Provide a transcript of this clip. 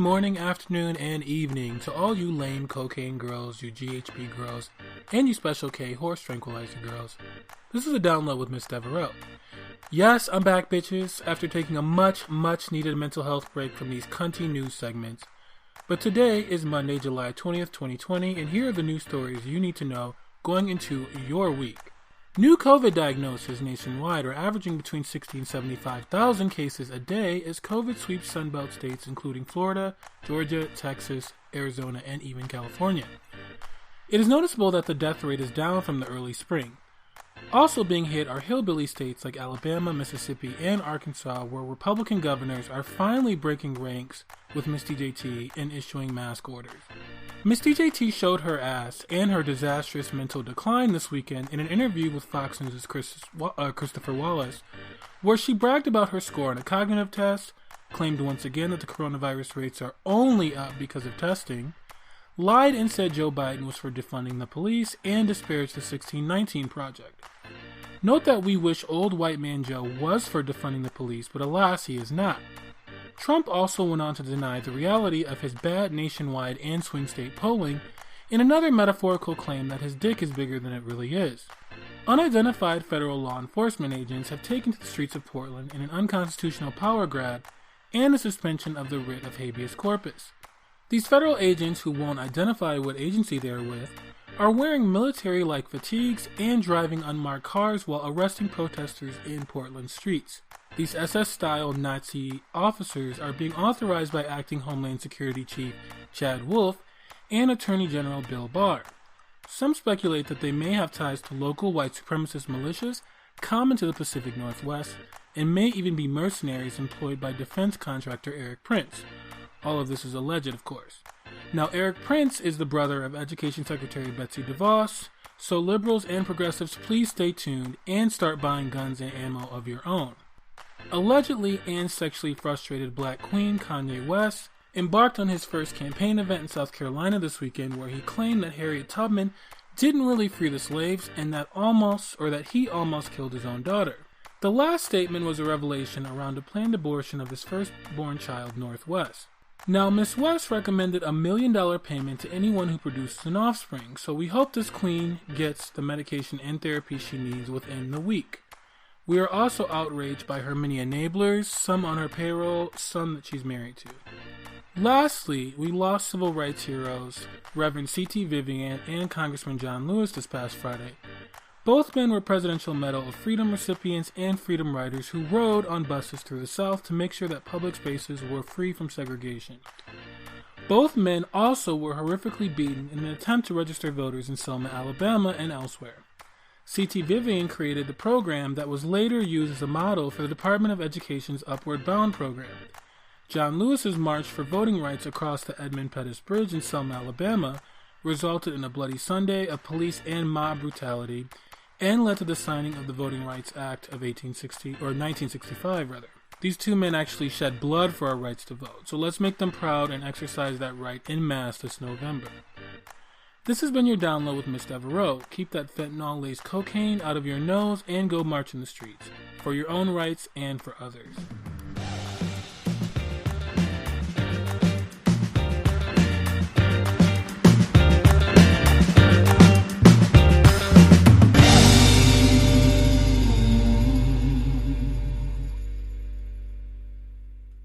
morning, afternoon, and evening to all you lame cocaine girls, you GHB girls, and you Special K horse tranquilizer girls. This is a DownLow with Ms Deveraux. Yes, I'm back, bitches, after taking a much needed mental health break from these cunty news segments. But today is Monday, July 20th, 2020, and here are the news stories you need to know going into your week. New COVID diagnoses nationwide are averaging between 60 and 75,000 cases a day as COVID sweeps Sunbelt states including Florida, Georgia, Texas, Arizona, and even California. It is noticeable that the death rate is down from the early spring. Also being hit are hillbilly states like Alabama, Mississippi, and Arkansas, where Republican governors are finally breaking ranks with Ms DJT and issuing mask orders. Ms DJT showed her ass and her disastrous mental decline this weekend in an interview with Fox News' Christopher Wallace, where she bragged about her score on a cognitive test, claimed once again that the coronavirus rates are only up because of testing, lied and said Joe Biden was for defunding the police, and disparaged the 1619 Project. Note that we wish old white man Joe was for defunding the police, but alas, he is not. Trump also went on to deny the reality of his bad nationwide and swing state polling in another metaphorical claim that his dick is bigger than it really is. Unidentified federal law enforcement agents have taken to the streets of Portland in an unconstitutional power grab and a suspension of the writ of habeas corpus. These federal agents, who won't identify what agency they are with, are wearing military-like fatigues and driving unmarked cars while arresting protesters in Portland streets. These SS-style Nazi officers are being authorized by Acting Homeland Security Chief Chad Wolf and Attorney General Bill Barr. Some speculate that they may have ties to local white supremacist militias common to the Pacific Northwest and may even be mercenaries employed by defense contractor Eric Prince. All of this is alleged, of course. Now, Eric Prince is the brother of Education Secretary Ms Deveraux, so liberals and progressives, please stay tuned and start buying guns and ammo of your own. Allegedly and sexually frustrated Black Queen Kanye West embarked on his first campaign event in South Carolina this weekend, where he claimed that Harriet Tubman didn't really free the slaves and that he almost killed his own daughter. The last statement was a revelation around a planned abortion of his firstborn child, Northwest. Now, Miss West recommended $1 million payment to anyone who produces an offspring, so we hope this queen gets the medication and therapy she needs within the week. We are also outraged by her many enablers, some on her payroll, some that she's married to. Lastly, we lost civil rights heroes Reverend C.T. Vivian and Congressman John Lewis this past Friday. Both men were Presidential Medal of Freedom recipients and freedom riders who rode on buses through the South to make sure that public spaces were free from segregation. Both men also were horrifically beaten in an attempt to register voters in Selma, Alabama, and elsewhere. C.T. Vivian created the program that was later used as a model for the Department of Education's Upward Bound program. John Lewis's march for voting rights across the Edmund Pettus Bridge in Selma, Alabama, resulted in a bloody Sunday of police and mob brutality, and led to the signing of the Voting Rights Act of 1965. These two men actually shed blood for our rights to vote, so let's make them proud and exercise that right en masse this November. This has been your DownLow with Ms Deveraux. Keep that fentanyl-laced cocaine out of your nose and go march in the streets, for your own rights and for others.